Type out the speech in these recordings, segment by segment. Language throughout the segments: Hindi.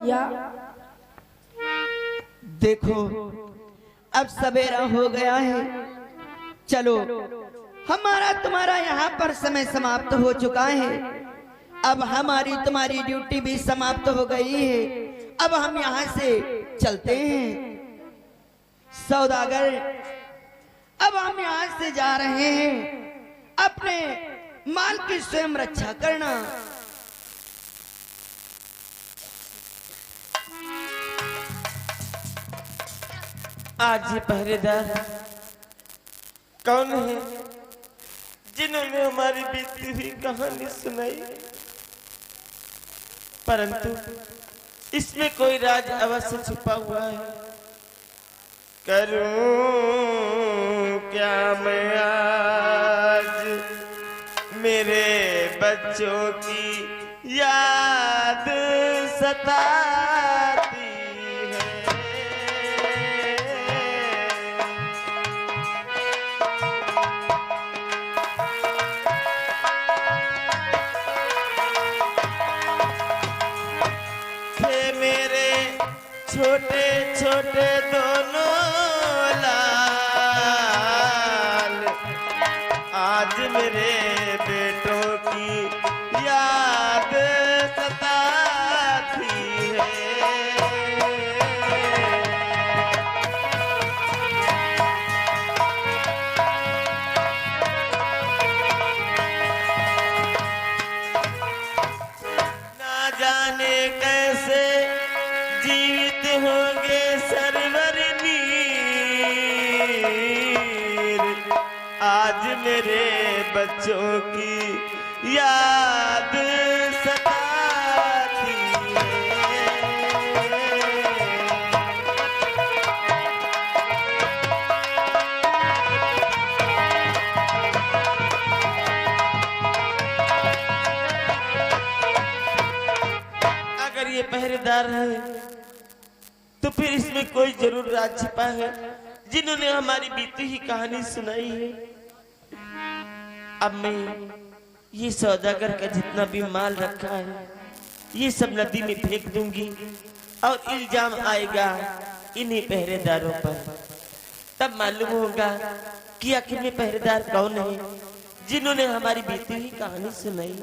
या देखो अब सवेरा हो गया है, चलो हमारा तुम्हारा यहाँ पर समय समाप्त हो चुका है। अब हमारी तुम्हारी ड्यूटी भी समाप्त हो गई है। अब हम यहाँ से चलते हैं सौदागर। अब हम यहाँ से जा रहे हैं, अपने माल की स्वयं रक्षा करना। आज ये पहरेदार कौन है जिन्होंने हमारी बीती हुई कहानी सुनाई, परंतु इसमें कोई राज अवश्य छुपा हुआ है। करूं क्या मैं आज मेरे बच्चों की याद सताती छोटे छोटे दोनों लाल आज मेरे बेटों की याद सताती है। ना जाने कैसे जीवित होंगे सरवर मीर, आज मेरे बच्चों की याद सताती है। अगर ये पहरेदार है तो फिर इसमें कोई जरूर राज छिपा है जिन्होंने हमारी बीती ही कहानी सुनाई है। अब मैं ये सौदागर का जितना भी माल रखा है ये सब नदी में फेंक दूंगी और इल्जाम आएगा इन्हीं पहरेदारों पर। तब मालूम होगा कि आखिर में पहरेदार कौन है जिन्होंने हमारी बीती हुई कहानी सुनाई।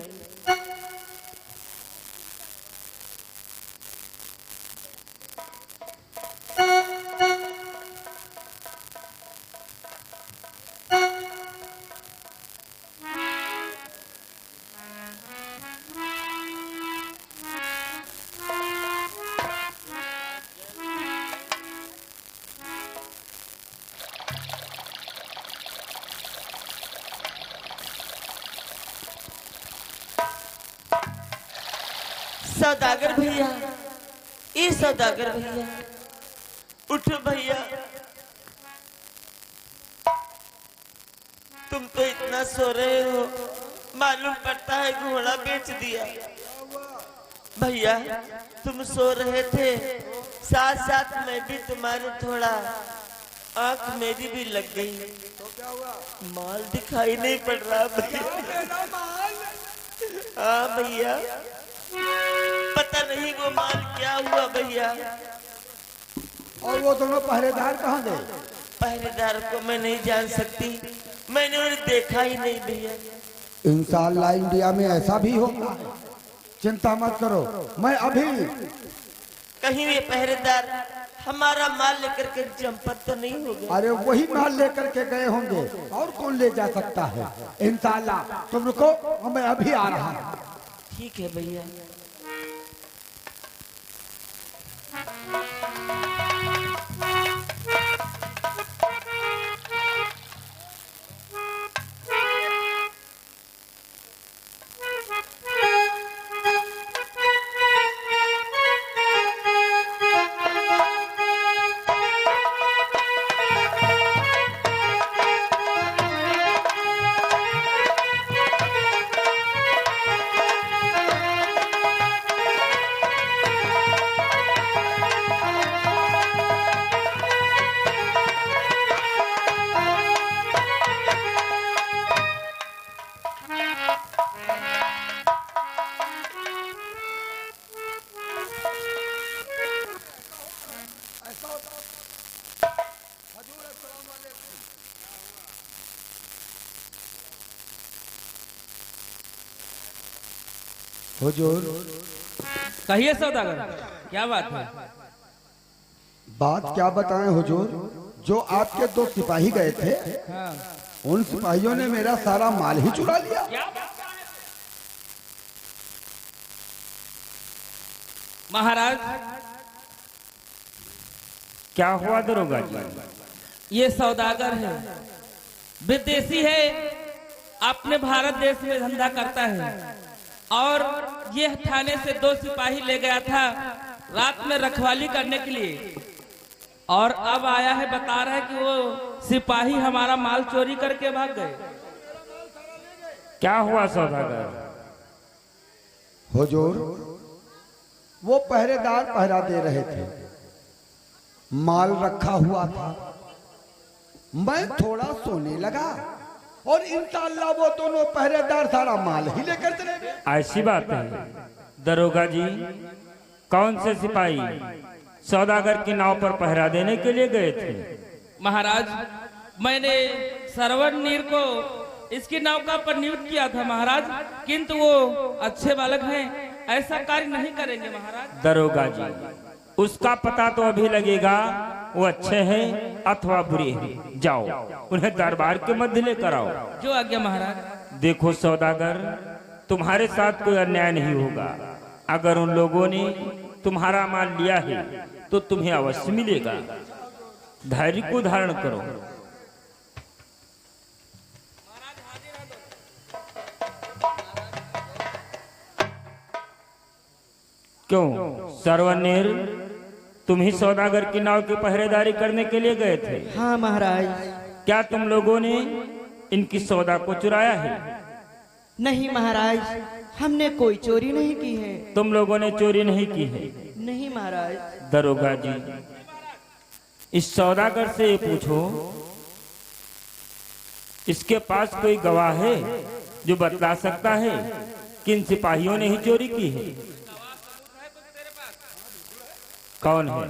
सौदागर भैया, ये सौदागर भैया, उठो भैया। तुम तो इतना सो रहे हो, मालूम पड़ता है घोड़ा बेच दिया। भैया तुम सो रहे थे, साथ साथ मैं भी तुम्हारे थोड़ा आंख मेरी भी लग गई। तो क्या हुआ? माल दिखाई नहीं पड़ रहा भैया। हाँ भैया, पता नहीं वो माल क्या हुआ भैया। और वो दोनों पहरेदार कहाँ गए? पहरेदार को मैं नहीं जान सकती, मैंने उन्हें देखा ही नहीं भैया। इंशाअल्लाह इंडिया में ऐसा भी होता है, चिंता मत करो, मैं अभी। कहीं ये पहरेदार हमारा माल लेकर के चंपत तो नहीं हो गया? अरे वही माल लेकर के गए होंगे, और कौन ले जा सकता है। इंशाअल्लाह तुम रुको, मैं अभी आ रहा हूँ। ठीक है भैया। हुजूर, कहिए सौदागर, क्या बात है? बात क्या बताएं हुजूर, जो आपके 2 सिपाही गए थे, हाँ। उन सिपाहियों ने मेरा सारा माल ही चुरा लिया। महाराज, क्या हुआ दरोगा जी? ये सौदागर है, विदेशी है, अपने भारत देश में धंधा करता है और ये थाने से 2 सिपाही ले गया था रात में रखवाली करने के लिए, और अब आया है, बता रहा है कि वो सिपाही हमारा माल चोरी करके भाग गए। क्या हुआ सौदागर? हुजूर, वो पहरेदार पहरा दे रहे थे, माल रखा हुआ था, मैं थोड़ा सोने लगा और इंशाअल्लाह वो दोनों पहरेदार सारा माल ही लेकर चले गए। ऐसी बात है दरोगा जी, कौन से सिपाही सौदागर की नाव पर पहरा देने के लिए गए थे? महाराज, मैंने सरवन नीर को इसकी नौका पर नियुक्त किया था महाराज, किंतु वो अच्छे बालक हैं, ऐसा कार्य नहीं करेंगे महाराज। दरोगा जी, उसका पता तो अभी लगेगा वो अच्छे हैं अथवा बुरे हैं। जाओ उन्हें दरबार के मध्य लेकर आओ। जो आज्ञा महाराज। देखो सौदागर, तुम्हारे साथ कोई अन्याय नहीं होगा। अगर उन लोगों ने तुम्हारा माल लिया है तो तुम्हें अवश्य मिलेगा। धैर्य को धारण करो। क्यों सरवनेर, तुम ही सौदागर की नाव की पहरेदारी करने के लिए गए थे? हाँ महाराज। क्या तुम लोगों ने इनकी सौदा को चुराया है? नहीं महाराज, हमने कोई चोरी नहीं की है। तुम लोगों ने चोरी नहीं की है? नहीं महाराज। दरोगा जी, इस सौदागर से ये पूछो, इसके पास कोई गवाह है जो बतला सकता है कि इन सिपाहियों ने ही चोरी की है? कौन है?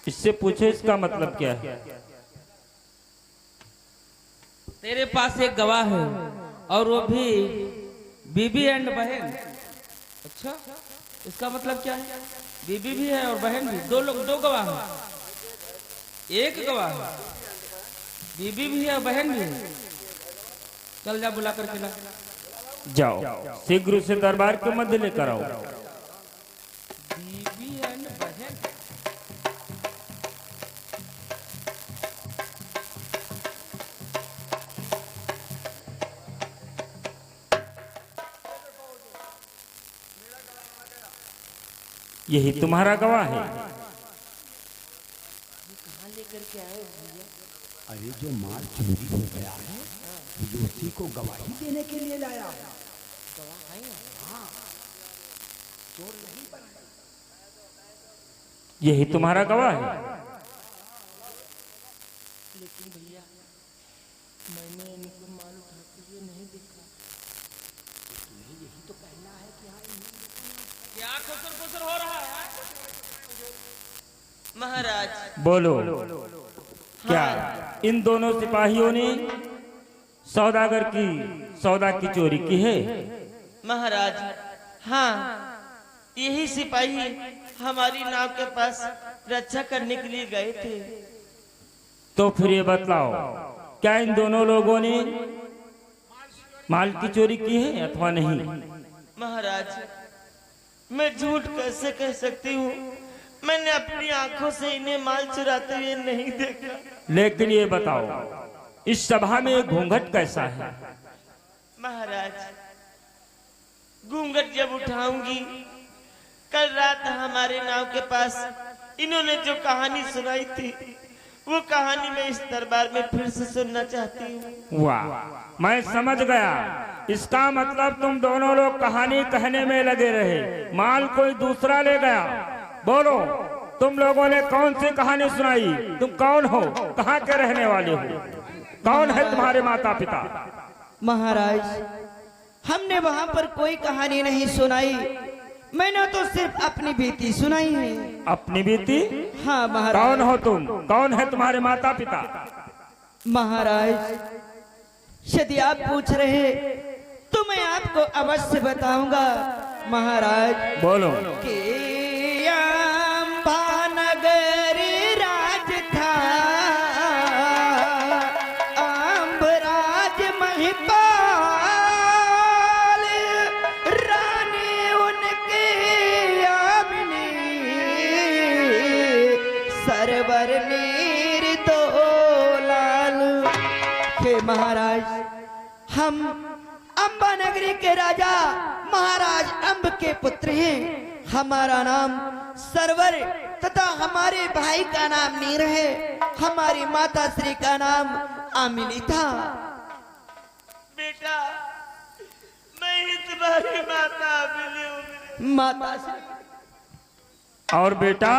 इससे पूछो इसका मतलब क्या है। तेरे पास एक गवाह है और वो भी बीबी एंड बहन। अच्छा, इसका मतलब क्या है? बीबी भी है और बहन भी, दो लोग, दो गवाह हैं। एक गवाह है, बीबी भी है और बहन भी है। चल जा, बुला करके ला। जाओ शीघ्र से दरबार के मध्य लेकर आओ। बीबी एंड बहन। यही तुम्हारा गवाह है? अरे जो माल चोरी हो गया है, ये उसी को गवाही देने के लिए लाया है। यही तुम्हारा गवाह है? लेकिन भैया, मैंने इनको माल उठाते हुए नहीं देखा। यही तो पहला है कि क्या खुसर खुसर हो रहा है? महाराज बोलो, क्या इन दोनों सिपाहियों ने सौदागर की सौदा की चोरी की है? महाराज, हाँ, यही सिपाही हमारी नाव के पास रक्षा करने के लिए गए थे। तो फिर ये बतलाओ, क्या इन दोनों लोगों ने माल की चोरी की है अथवा नहीं? महाराज, मैं झूठ कैसे कह सकती हूँ? मैंने अपनी आंखों से इन्हें माल चुराते हुए नहीं देखा। लेकिन ये बताओ, इस सभा में घूंघट कैसा है? महाराज, घूंघट जब उठाऊंगी, कल रात हमारे नाव के पास इन्होंने जो कहानी सुनाई थी, वो कहानी मैं इस दरबार में फिर से सुनना चाहती हूँ। वाह, मैं समझ गया। इसका मतलब तुम दोनों लोग कहानी कहने में लगे रहे, माल कोई दूसरा ले गया। बोलो, तुम लोगों ने कौन सी कहानी सुनाई? तुम कौन हो? कहाँ के रहने वाले हो? कौन है तुम्हारे माता पिता? महाराज, हमने वहाँ पर कोई कहानी नहीं सुनाई, मैंने तो सिर्फ अपनी बीती सुनाई है। अपनी बीती? हाँ महाराज। कौन हो तुम? कौन है तुम्हारे माता पिता? महाराज, यदि आप पूछ रहे तो मैं आपको अवश्य बताऊंगा महाराज। बोलो। कि अम्बानगर राज था, अम्बराज महिपाल, रानी उनके आमिनी, सरवर नीर दो लाल। हे महाराज, हम अम्बा नगरी के राजा महाराज अम्ब के पुत्र हैं। हमारा नाम सरवर तथा हमारे भाई का नाम नीर है। हमारी माता श्री का नाम आमिली था। बेटा, मैं ही तुम्हारी माता आमिली हूँ। माता श्री। और बेटा,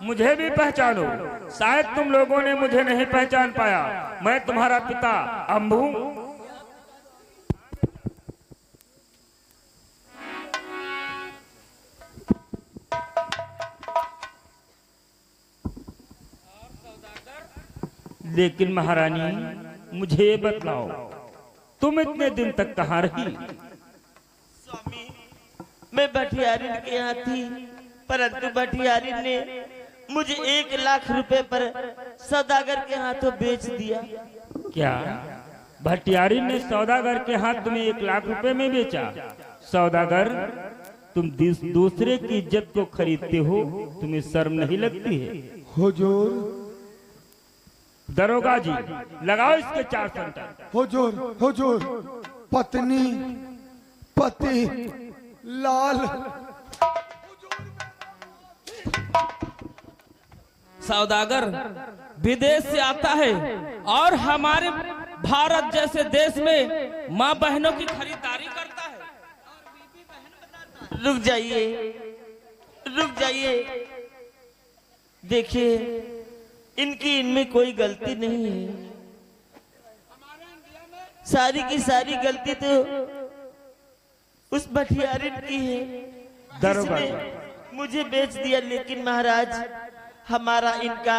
मुझे भी पहचानो। शायद तुम लोगों ने मुझे नहीं पहचान पाया। मैं तुम्हारा पिता अम्बू। लेकिन महारानी, मुझे ये बतलाओ, तुम इतने दिन तक कहाँ रही? स्वामी, मैं भटियारिन के यहाँ थी, परंतु भटियारिन ने मुझे 1,00,000 रुपए पर सौदागर के हाथों बेच दिया। क्या भटियारी ने सौदागर के हाथ तुम्हें 1,00,000 रुपए में बेचा? सौदागर, तुम दूसरे की इज्जत को खरीदते हो, तुम्हें शर्म नहीं लगती है? हुजूर, दरोगा जी, लगाओ इसके 4 संटर। हुजूर, हुजूर, पत्नी, पति, लाल। सौदागर विदेश से आता है और हमारे भारत जैसे देश में माँ बहनों की खरीदारी करता है। रुक जाइए, रुक जाइए। देखिए, इनमें कोई गलती नहीं है। सारी की सारी गलती तो उस भटियारिन की है जिसने मुझे बेच दिया। लेकिन महाराज, हमारा इनका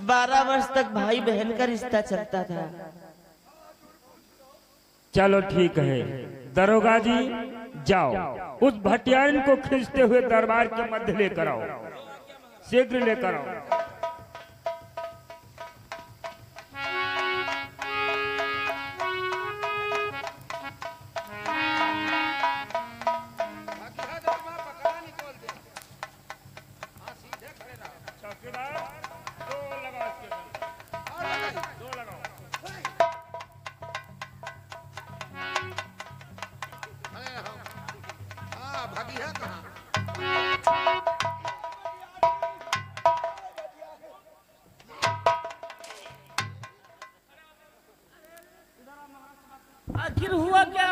12 वर्ष तक भाई बहन का रिश्ता चलता था। चलो ठीक है, दरोगा जी जाओ, उस भटियारिन को खींचते हुए दरबार के मध्य लेकर आओ, शीघ्र लेकर आओ। आखिर हुआ क्या?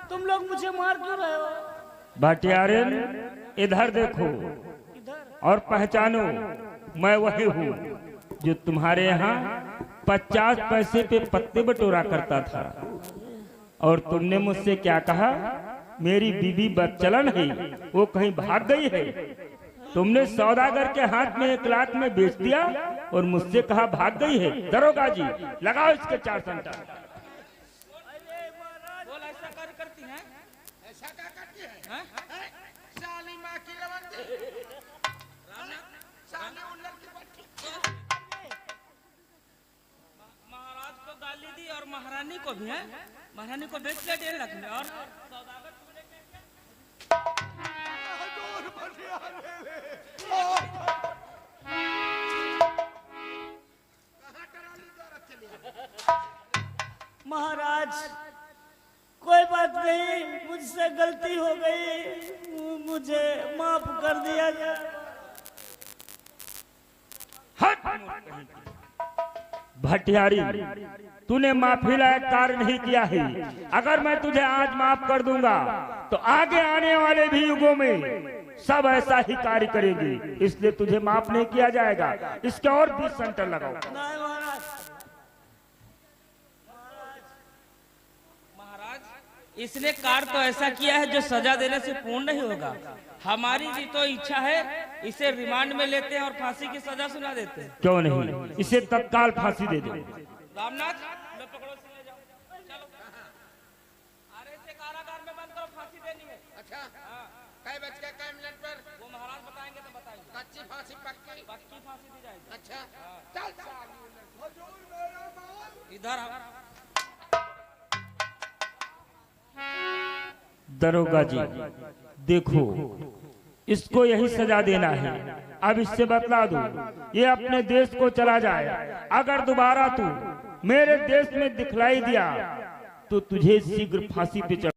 तुम लोग मुझे मार क्यों रहे हो? भटियारिन, इधर देखो और पहचानो, मैं वही हूँ जो तुम्हारे यहाँ 50 पैसे पे पत्ते बटोरा करता था। और तुमने मुझसे क्या कहा? मेरी बीबी बदचलन है, वो कहीं भाग गई है। तुमने सौदागर के हाथ में 1,00,000 में बेच दिया और मुझसे कहा भाग गई है। दरोगा जी, लगाओ इसके 4 संटर। महाराज को गाली दी और महारानी को भी है। महारानी को बेच दिया 1,50,000 में। और महाराज, कोई बात नहीं, मुझसे गलती हो गई, मुझे माफ कर दिया जाए। भटियारी, तूने माफी लायक कार्य नहीं किया है। अगर मैं तुझे आज माफ कर दूंगा तो आगे आने वाले भी युगों में सब ऐसा ही कार्य करेंगे, इसलिए तुझे माफ नहीं किया जाएगा। इसके और 20 सेंटर लगाओ। नहीं महाराज। महाराज, इसने कार्य तो ऐसा किया है जो सजा देने से पूर्ण नहीं होगा। हमारी भी तो इच्छा है, इसे रिमांड में लेते हैं और फांसी की सजा सुना देते हैं। क्यों नहीं, इसे तत्काल फांसी दे दो। रामनाथ, लो पकड़ो, इसे ले जाओ। अरे इसे कारागार में बंद करो, फांसी देनी है। अच्छा कै बज के कै मिनट पर? वो महाराज बताएंगे तो बताएंगे। कच्ची फांसी पक्की? पक्की फांसी दी जाएगी। अच्छा चल इधर दरोगा जी देखो, इसको यही सजा देना है। अब इससे बतला दो, ये अपने देश को चला जाए। अगर दोबारा तू मेरे देश में दिखलाई दिया तो तुझे शीघ्र फांसी पे चढ़